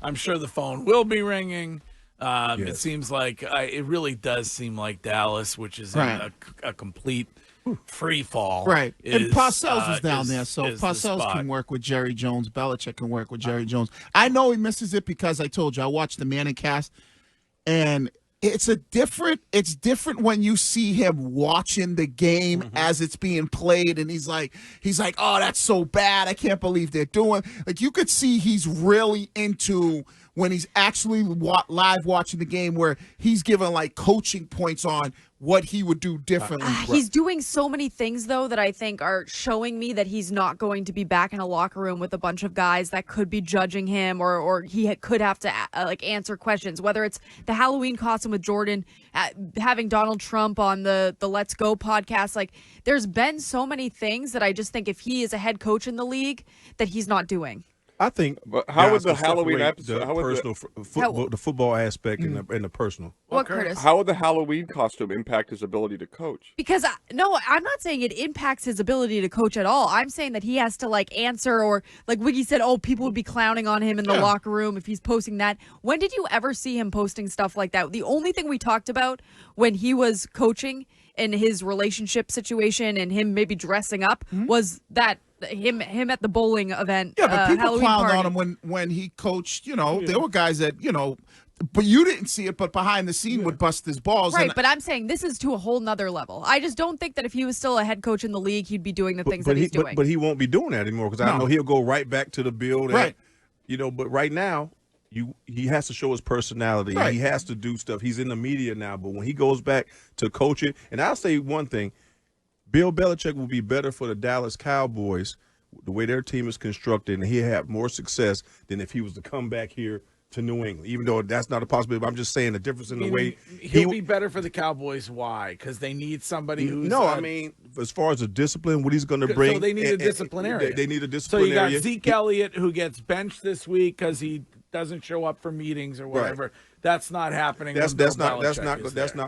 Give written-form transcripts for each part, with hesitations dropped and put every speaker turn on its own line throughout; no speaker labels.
I'm sure the phone will be ringing.
Yes.
It seems like it really does seem like Dallas, which is in a complete free fall.
Right. And Parcells was down there, so
is the
Parcells
spot.
can work with Jerry Jones. Belichick can work with Jerry Jones. I know he misses it because I told you I watched the Manning cast, and it's different when you see him watching the game as it's being played, and he's like, oh, that's so bad. I can't believe they're doing. Like, you could see he's really into when he's actually live watching the game, where he's giving like coaching points on what he would do differently.
He's doing so many things, though, that I think are showing me that he's not going to be back in a locker room with a bunch of guys that could be judging him, or he could have to answer questions, whether it's the Halloween costume with Jordan, having Donald Trump on the Let's Go podcast. Like, there's been so many things that I just think if he is a head coach in the league that he's not doing.
I think.
But how would the Halloween episode?
The football aspect and the personal.
What, Curtis?
How would the Halloween costume impact his ability to coach?
Because no, I'm not saying it impacts his ability to coach at all. I'm saying that he has to answer, or like Wiggy said, people would be clowning on him in the locker room if he's posting that. When did you ever see him posting stuff like that? The only thing we talked about when he was coaching in his relationship situation and him maybe dressing up was that. Him at the bowling event.
Yeah, but people
Halloween
clowned
party.
on him when he coached. There were guys that but you didn't see it, but behind the scene would bust his balls.
Right, but I'm saying this is to a whole nother level. I just don't think that if he was still a head coach in the league, he'd be doing the things that he's doing.
But he won't be doing that anymore, because I know he'll go right back to the build.
Right.
But right now, he has to show his personality.
Right.
He has to do stuff. He's in the media now, but when he goes back to coaching, and I'll say one thing, Bill Belichick will be better for the Dallas Cowboys, the way their team is constructed, and he'll have more success than if he was to come back here to New England, even though that's not a possibility. But I'm just saying the difference in the way
he'll be better for the Cowboys. Why? Because they need somebody who's
I mean, as far as the discipline, what he's going to bring.
So they need a disciplinarian.
They need a
So you
disciplinarian.
got Zeke Elliott, who gets benched this week because he doesn't show up for meetings or whatever.
Right.
That's not happening.
That's not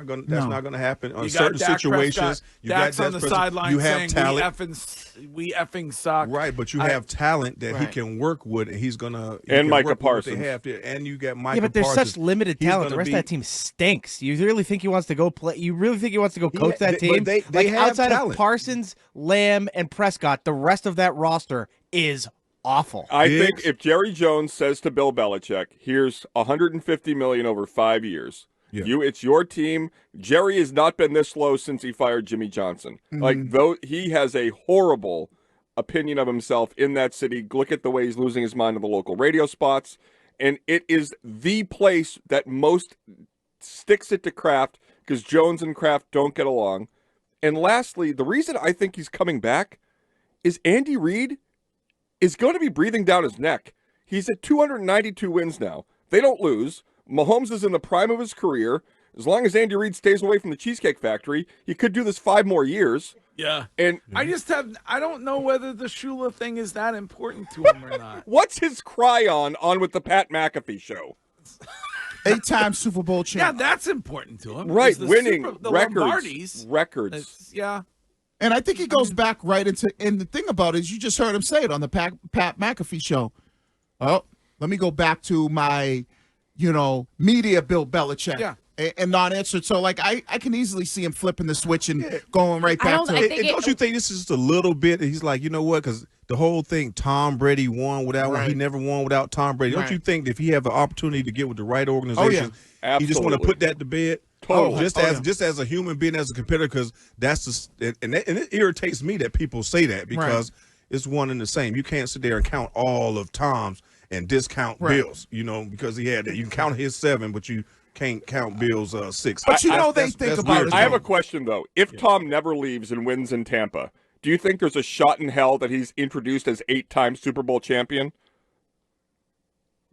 going to happen on certain situations.
Dak's on the sideline.
You have talent.
We effing suck.
Right, but you have talent that he can work with, and he's gonna.
And Micah Parsons.
And you got Micah.
Yeah, but there's
Parsons.
such limited talent. The rest of that team stinks. You really think he wants to go play? You really think he wants to go coach that team?
They have
outside
talent.
of Parsons, Lamb, and Prescott, the rest of that roster is awful.
I think if Jerry Jones says to Bill Belichick, "Here's $150 million over 5 years. It's your team." Jerry has not been this low since he fired Jimmy Johnson. Though he has a horrible opinion of himself in that city. Look at the way he's losing his mind on the local radio spots, and it is the place that most sticks it to Kraft, because Jones and Kraft don't get along. And lastly, the reason I think he's coming back is Andy Reid is going to be breathing down his neck. He's at 292 wins now. They don't lose. Mahomes is in the prime of his career. As long as Andy Reid stays away from the Cheesecake Factory, he could do this 5 more years.
Yeah.
And
I don't know whether the Shula thing is that important to him or not.
What's his cry on with the Pat McAfee show?
8-time Super Bowl champ.
Yeah, that's important to him.
Right,
The
winning
the
records.
Records. Yeah.
And I think he goes back right into, and the thing about it is you just heard him say it on the Pat McAfee show. Oh, let me go back to my, media Bill Belichick.
Yeah.
And not answered. So, I can easily see him flipping the switch and going right back to it.
Don't you think this is just a little bit? He's like, you know what? Because the whole thing, Tom Brady won without one. He never won without Tom Brady. Don't you think that if he have an opportunity to get with the right organization, he just want to put that to bed?
Totally.
Just as a human being, as a competitor, because that's and it irritates me that people say that, because it's one and the same. You can't sit there and count all of Tom's and discount Bill's, because he had that. You can count his 7, but you can't count Bill's 6.
But they think about it.
I have a question, though. If Tom never leaves and wins in Tampa, do you think there's a shot in hell that he's introduced as 8-time Super Bowl champion?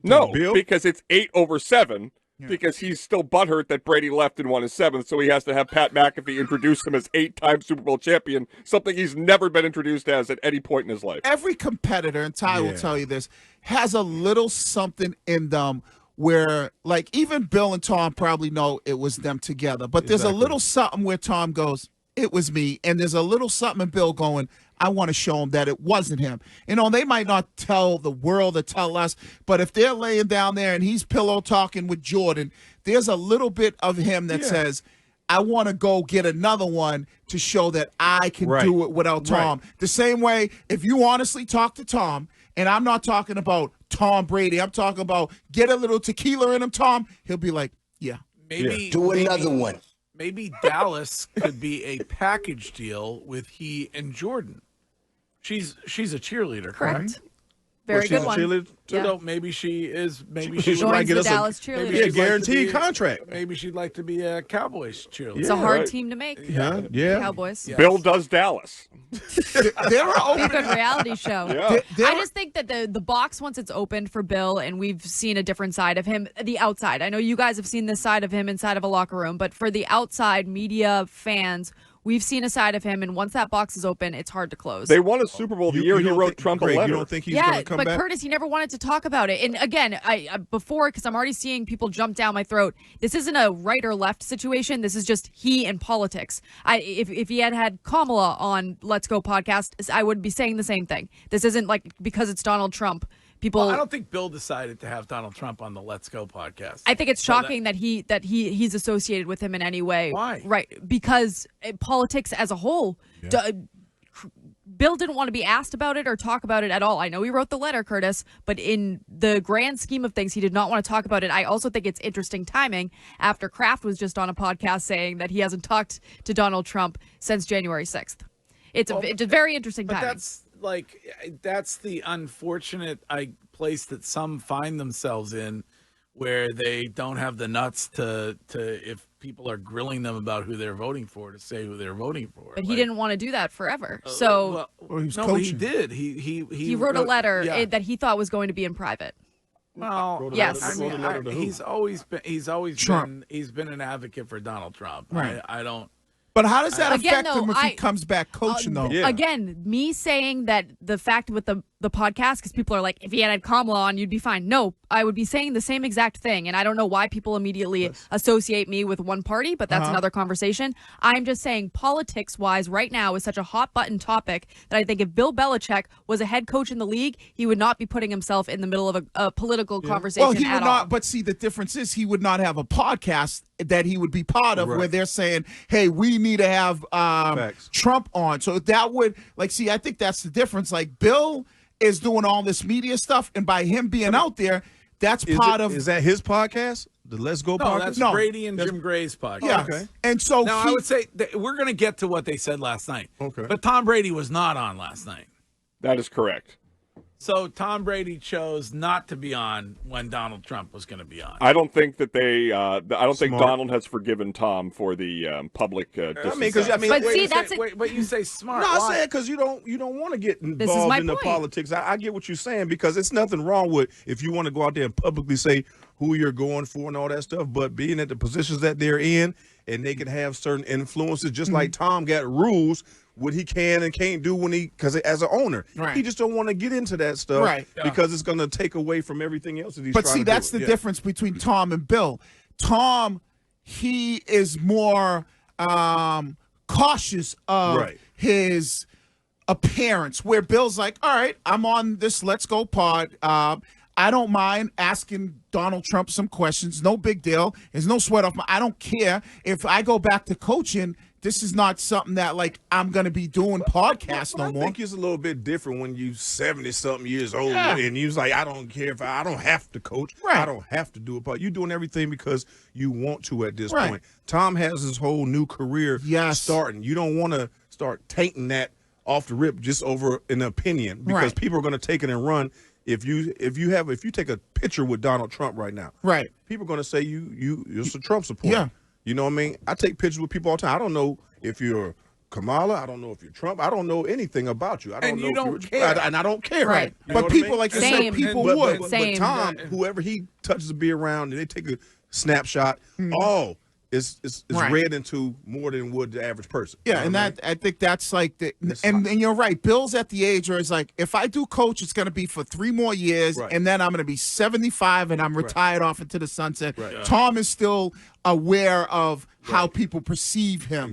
No, because it's 8 over 7. Because he's still butthurt that Brady left and won his 7th, so he has to have Pat McAfee introduce him as 8-time Super Bowl champion, something he's never been introduced as at any point in his life.
Every competitor, and Ty will tell you this, has a little something in them where, even Bill and Tom probably know it was them together, but there's a little something where Tom goes, "It was me," and there's a little something in Bill going, I want to show them that it wasn't him. You know, they might not tell the world or tell us, but if they're laying down there and he's pillow talking with Jordan, there's a little bit of him that says, I want to go get another one to show that I can do it without Tom.
Right.
The same way, if you honestly talk to Tom, and I'm not talking about Tom Brady, I'm talking about get a little tequila in him, Tom, he'll be like, yeah.
Maybe
do another one.
Maybe Dallas could be a package deal with he and Jordan. She's a cheerleader, correct?
Very good
she's
one.
a cheerleader too?
Yeah.
So maybe she is. Maybe
She
she
might
Joins
get
the
us
Dallas cheerleaders.
maybe
a
she'd like to
guaranteed
be-
contract.
Maybe she'd like to be a Cowboys cheerleader.
It's a hard
right.
team to make.
Yeah.
Cowboys.
Yeah.
Bill does Dallas.
There are
Be a good reality show.
Yeah.
I just think that the box, once it's opened for Bill, and we've seen a different side of him, the outside. I know you guys have seen this side of him inside of a locker room, but for the outside media fans, we've seen a side of him, and once that box is open, it's hard to close.
They won a Super Bowl the year he
don't
wrote
think-
Trump
Greg,
a letter.
You don't think he's going to come
but
back?
Curtis, he never wanted to talk about it. And again, before, because I'm already seeing people jump down my throat, this isn't a right or left situation. This is just he and politics. If he had Kamala on Let's Go podcast, I would be saying the same thing. This isn't like because it's Donald Trump. People,
Well, I don't think Bill decided to have Donald Trump on the Let's Go podcast.
I think it's shocking that he's associated with him in any way.
Why?
Right, because politics as a whole. Bill didn't want to be asked about it or talk about it at all. I know he wrote the letter, Curtis, but in the grand scheme of things, he did not want to talk about it. I also think it's interesting timing after Kraft was just on a podcast saying that he hasn't talked to Donald Trump since January 6th. It's a very interesting
But
timing.
that's the unfortunate place that some find themselves in, where they don't have the nuts to if people are grilling them about who they're voting for, to say who they're voting for.
But he didn't want to do that forever. So
Or he was
no, he
coaching.
did. He
wrote a letter
yeah.
that he thought was going to be in private.
Well,
Yes.
I mean,
Wrote a letter to who?
he's always
Trump.
been an advocate for Donald Trump.
Right.
I don't.
But how does that
Again,
affect him
though,
if he comes back coaching, though?
Yeah.
Again, me saying that the fact with the podcast, because people are like, if he had Kamala on, you'd be fine. No, I would be saying the same exact thing. And I don't know why people immediately associate me with one party, but that's another conversation. I'm just saying politics-wise right now is such a hot-button topic that I think if Bill Belichick was a head coach in the league, he would not be putting himself in the middle of a political conversation
Well, he would
at
not.
all.
But see, the difference is he would not have a podcast that he would be part of where they're saying, "Hey, we need to have
Facts.
Trump on." So that would see. I think that's the difference. Like Bill is doing all this media stuff, and by him being out there, that's part of.
Is that his podcast? The Let's Go
No,
podcast?
that's
No.
Brady and Jim Gray's podcast.
Yeah.
Okay.
And so
Now, I would say that we're going to get to what they said last night.
Okay.
But Tom Brady was not on last night.
That is correct.
So Tom Brady chose not to be on when Donald Trump was going to be on.
I don't think that they. I don't think
Smart.
Donald has forgiven Tom for the public.
because
But
wait,
see,
you
that's
say,
it.
wait, but you say smart.
No, I
Why?
said because you don't want to get
is
involved
my
in the
point.
politics. I get what you're saying, because it's nothing wrong with if you want to go out there and publicly say who you're going for and all that stuff. But being at the positions that they're in, and they can have certain influences, just like Tom got rules what he can and can't do because as an owner,
Right.
he just don't want to get into that stuff,
Right.
because it's going to take away from everything else that he's
But
trying
see,
to
that's
do.
the
Yeah.
difference between Tom and Bill. Tom, he is more cautious of
Right.
his appearance, where Bill's like, all right, I'm on this Let's Go pod. I don't mind asking Donald Trump some questions. No big deal. There's no sweat off my. I don't care if I go back to coaching. This is not something that like I'm going to be doing podcasts no
I
more.
think it's a little bit different when you 70-something years old,
Yeah.
and you're like, I don't care if I don't have to coach.
Right.
I don't have to do it. But you're doing everything because you want to at this
Right.
point. Tom has his whole new career starting. You don't want to start tainting that off the rip just over an opinion, because
Right.
people are going to take it and run. If you take a picture with Donald Trump right now,
Right.
people are going to say you're a Trump supporter.
Yeah.
You know what I mean? I take pictures with people all the time. I don't know if you're Kamala. I don't know if you're Trump. I don't know anything about you. I don't
And
know
you
if
don't
you're,
care.
And I don't care.
Right.
You know
But
what I
people,
mean?
like you
Same.
said, people
But-
would.
But
Same.
Tom, whoever he touches to be around, and they take a snapshot, it's
Right.
read into more than would the average person.
Yeah,
You know
and
what I mean?
that I think that's like the
It's
and
hot.
you're right. Bill's at the age where it's like, if I do coach, it's going to be for 3 more years,
Right.
and then I'm going to be 75 and I'm retired off into the sunset.
Right.
Tom is still aware of how people perceive him.